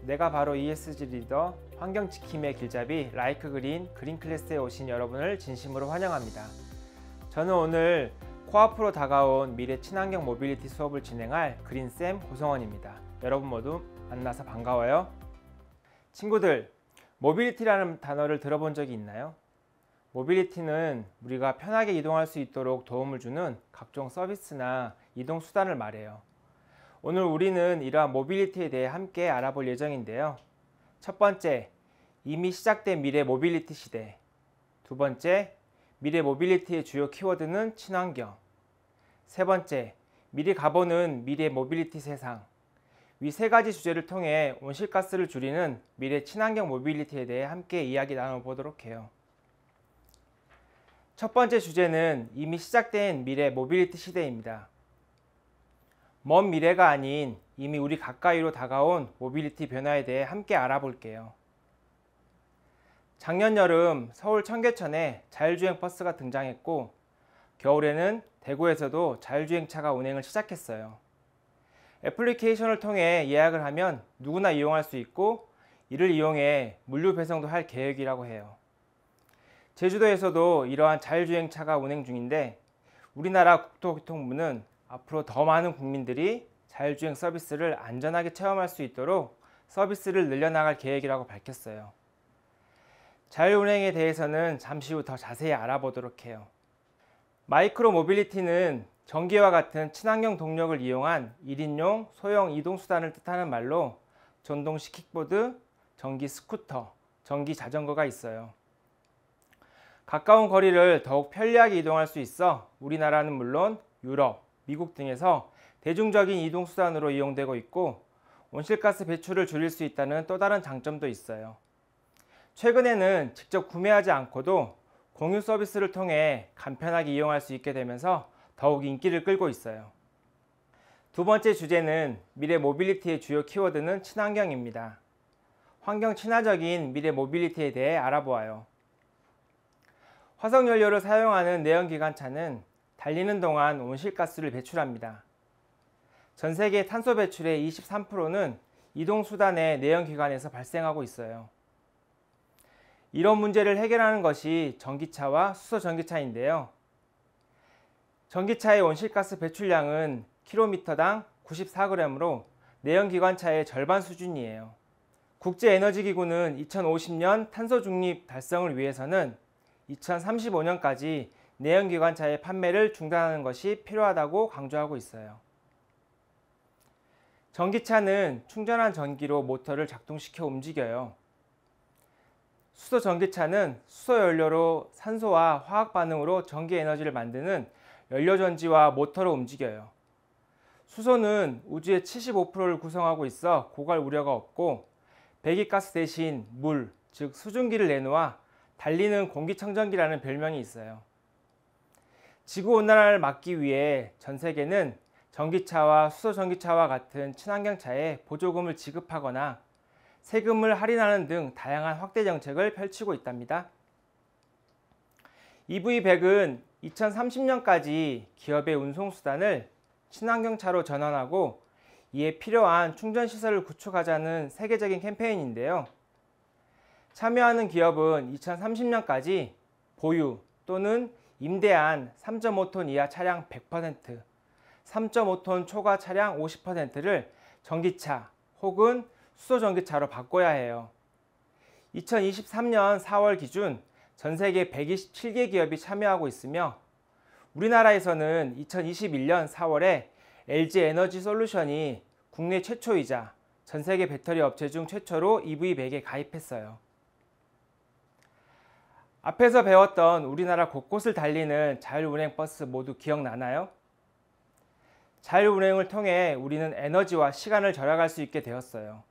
내가 바로 ESG 리더 환경지킴의 길잡이 라이크 그린 클래스에 오신 여러분을 진심으로 환영합니다. 저는 오늘 코앞으로 다가온 미래 친환경 모빌리티 수업을 진행할 그린쌤 고성원입니다. 여러분 모두 만나서 반가워요. 친구들, 모빌리티라는 단어를 들어본 적이 있나요? 모빌리티는 우리가 편하게 이동할 수 있도록 도움을 주는 각종 서비스나 이동 수단을 말해요. 오늘 우리는 이러한 모빌리티에 대해 함께 알아볼 예정인데요. 첫 번째, 이미 시작된 미래 모빌리티 시대. 두 번째, 미래 모빌리티의 주요 키워드는 친환경. 세 번째, 미리 가보는 미래 모빌리티 세상. 위 세 가지 주제를 통해 온실가스를 줄이는 미래 친환경 모빌리티에 대해 함께 이야기 나눠보도록 해요. 첫 번째 주제는 이미 시작된 미래 모빌리티 시대입니다. 먼 미래가 아닌 이미 우리 가까이로 다가온 모빌리티 변화에 대해 함께 알아볼게요. 작년 여름 서울 청계천에 자율주행 버스가 등장했고, 겨울에는 대구에서도 자율주행차가 운행을 시작했어요. 애플리케이션을 통해 예약을 하면 누구나 이용할 수 있고, 이를 이용해 물류 배송도 할 계획이라고 해요. 제주도에서도 이러한 자율주행차가 운행 중인데, 우리나라 국토교통부는 앞으로 더 많은 국민들이 자율주행 서비스를 안전하게 체험할 수 있도록 서비스를 늘려나갈 계획이라고 밝혔어요. 자율운행에 대해서는 잠시 후 더 자세히 알아보도록 해요. 마이크로 모빌리티는 전기와 같은 친환경 동력을 이용한 1인용 소형 이동수단을 뜻하는 말로 전동식 킥보드, 전기 스쿠터, 전기 자전거가 있어요. 가까운 거리를 더욱 편리하게 이동할 수 있어 우리나라는 물론 유럽, 미국 등에서 대중적인 이동수단으로 이용되고 있고, 온실가스 배출을 줄일 수 있다는 또 다른 장점도 있어요. 최근에는 직접 구매하지 않고도 공유 서비스를 통해 간편하게 이용할 수 있게 되면서 더욱 인기를 끌고 있어요. 두 번째 주제는 미래 모빌리티의 주요 키워드는 친환경입니다. 환경 친화적인 미래 모빌리티에 대해 알아보아요. 화석연료를 사용하는 내연기관차는 달리는 동안 온실가스를 배출합니다. 전 세계 탄소 배출의 23%는 이동수단의 내연기관에서 발생하고 있어요. 이런 문제를 해결하는 것이 전기차와 수소전기차인데요. 전기차의 온실가스 배출량은 킬로미터당 94g으로 내연기관차의 절반 수준이에요. 국제에너지기구는 2050년 탄소 중립 달성을 위해서는 2035년까지 내연기관차의 판매를 중단하는 것이 필요하다고 강조하고 있어요. 전기차는 충전한 전기로 모터를 작동시켜 움직여요. 수소전기차는 수소연료로 산소와 화학 반응으로 전기 에너지를 만드는 연료전지와 모터로 움직여요. 수소는 우주의 75%를 구성하고 있어 고갈 우려가 없고, 배기가스 대신 물, 즉 수증기를 내놓아 달리는 공기청정기라는 별명이 있어요. 지구온난화를 막기 위해 전 세계는 전기차와 수소전기차와 같은 친환경차에 보조금을 지급하거나 세금을 할인하는 등 다양한 확대 정책을 펼치고 있답니다. EV100은 2030년까지 기업의 운송수단을 친환경차로 전환하고, 이에 필요한 충전시설을 구축하자는 세계적인 캠페인인데요. 참여하는 기업은 2030년까지 보유 또는 임대한 3.5톤 이하 차량 100%, 3.5톤 초과 차량 50%를 전기차 혹은 수소전기차로 바꿔야 해요. 2023년 4월 기준 전 세계 127개 기업이 참여하고 있으며, 우리나라에서는 2021년 4월에 LG에너지솔루션이 국내 최초이자 전 세계 배터리 업체 중 최초로 EV100에 가입했어요. 앞에서 배웠던 우리나라 곳곳을 달리는 자율운행 버스 모두 기억나나요? 자율운행을 통해 우리는 에너지와 시간을 절약할 수 있게 되었어요.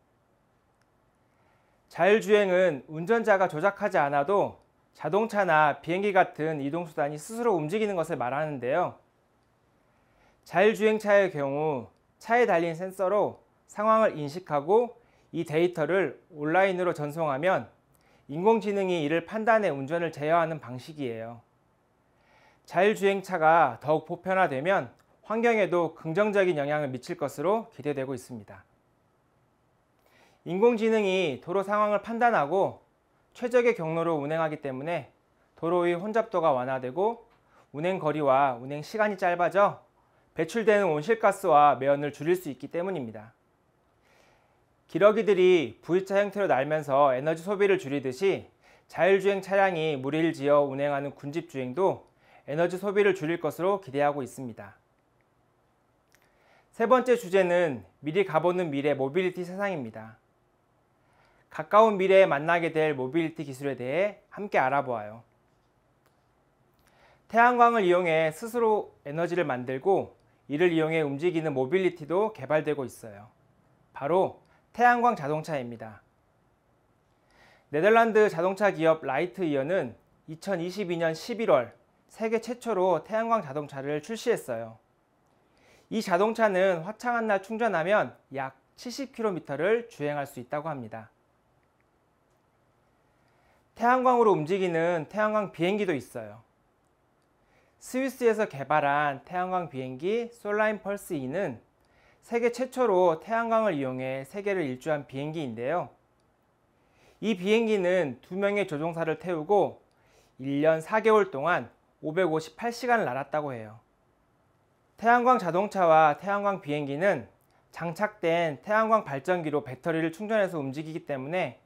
자율주행은 운전자가 조작하지 않아도 자동차나 비행기 같은 이동수단이 스스로 움직이는 것을 말하는데요. 자율주행차의 경우 차에 달린 센서로 상황을 인식하고 이 데이터를 온라인으로 전송하면 인공지능이 이를 판단해 운전을 제어하는 방식이에요. 자율주행차가 더욱 보편화되면 환경에도 긍정적인 영향을 미칠 것으로 기대되고 있습니다. 인공지능이 도로 상황을 판단하고 최적의 경로로 운행하기 때문에 도로의 혼잡도가 완화되고 운행 거리와 운행 시간이 짧아져 배출되는 온실가스와 매연을 줄일 수 있기 때문입니다. 기러기들이 V자 형태로 날면서 에너지 소비를 줄이듯이 자율주행 차량이 무리를 지어 운행하는 군집주행도 에너지 소비를 줄일 것으로 기대하고 있습니다. 세 번째 주제는 미리 가보는 미래 모빌리티 세상입니다. 가까운 미래에 만나게 될 모빌리티 기술에 대해 함께 알아보아요. 태양광을 이용해 스스로 에너지를 만들고 이를 이용해 움직이는 모빌리티도 개발되고 있어요. 바로 태양광 자동차입니다. 네덜란드 자동차 기업 라이트이어는 2022년 11월 세계 최초로 태양광 자동차를 출시했어요. 이 자동차는 화창한 날 충전하면 약 70km를 주행할 수 있다고 합니다. 태양광으로 움직이는 태양광 비행기도 있어요. 스위스에서 개발한 태양광 비행기 솔라인 펄스 E는 세계 최초로 태양광을 이용해 세계를 일주한 비행기인데요. 이 비행기는 2명의 조종사를 태우고 1년 4개월 동안 558시간을 날았다고 해요. 태양광 자동차와 태양광 비행기는 장착된 태양광 발전기로 배터리를 충전해서 움직이기 때문에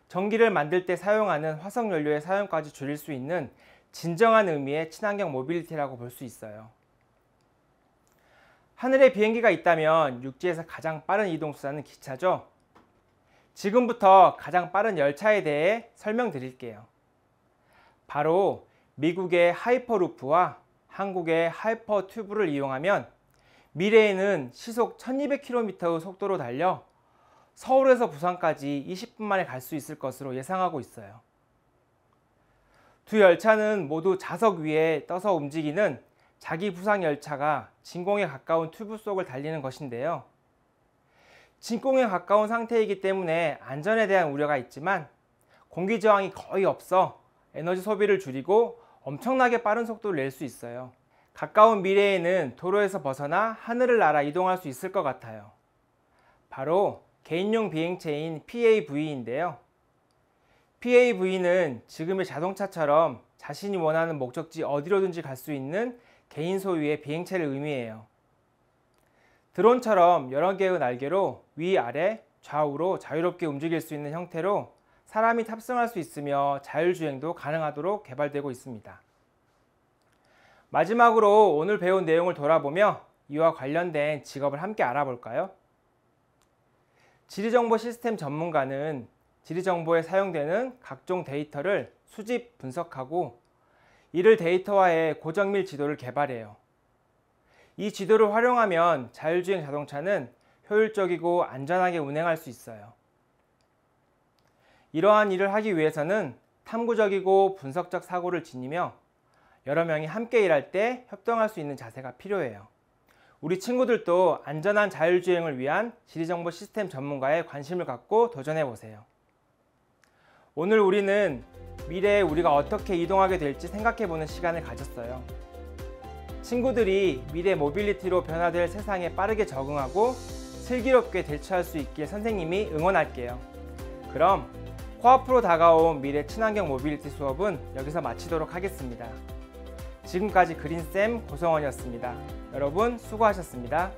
전기를 만들 때 사용하는 화석연료의 사용까지 줄일 수 있는 진정한 의미의 친환경 모빌리티라고 볼 수 있어요. 하늘에 비행기가 있다면 육지에서 가장 빠른 이동수단은 기차죠. 지금부터 가장 빠른 열차에 대해 설명드릴게요. 바로 미국의 하이퍼루프와 한국의 하이퍼튜브를 이용하면 미래에는 시속 1200km의 속도로 달려 서울에서 부산까지 20분 만에 갈 수 있을 것으로 예상하고 있어요. 두 열차는 모두 자석 위에 떠서 움직이는 자기 부상 열차가 진공에 가까운 튜브 속을 달리는 것인데요. 진공에 가까운 상태이기 때문에 안전에 대한 우려가 있지만 공기 저항이 거의 없어 에너지 소비를 줄이고 엄청나게 빠른 속도를 낼 수 있어요. 가까운 미래에는 도로에서 벗어나 하늘을 날아 이동할 수 있을 것 같아요. 바로 개인용 비행체인 PAV인데요. PAV는 지금의 자동차처럼 자신이 원하는 목적지 어디로든지 갈 수 있는 개인 소유의 비행체를 의미해요. 드론처럼 여러 개의 날개로 위아래 좌우로 자유롭게 움직일 수 있는 형태로 사람이 탑승할 수 있으며 자율주행도 가능하도록 개발되고 있습니다. 마지막으로 오늘 배운 내용을 돌아보며 이와 관련된 직업을 함께 알아볼까요? 지리정보 시스템 전문가는 지리정보에 사용되는 각종 데이터를 수집, 분석하고 이를 데이터화해 고정밀 지도를 개발해요. 이 지도를 활용하면 자율주행 자동차는 효율적이고 안전하게 운행할 수 있어요. 이러한 일을 하기 위해서는 탐구적이고 분석적 사고를 지니며 여러 명이 함께 일할 때 협동할 수 있는 자세가 필요해요. 우리 친구들도 안전한 자율주행을 위한 지리정보 시스템 전문가에 관심을 갖고 도전해보세요. 오늘 우리는 미래에 우리가 어떻게 이동하게 될지 생각해보는 시간을 가졌어요. 친구들이 미래 모빌리티로 변화될 세상에 빠르게 적응하고 슬기롭게 대처할 수 있길 선생님이 응원할게요. 그럼 코앞으로 다가온 미래 친환경 모빌리티 수업은 여기서 마치도록 하겠습니다. 지금까지 그린쌤 고성원이었습니다. 여러분 수고하셨습니다.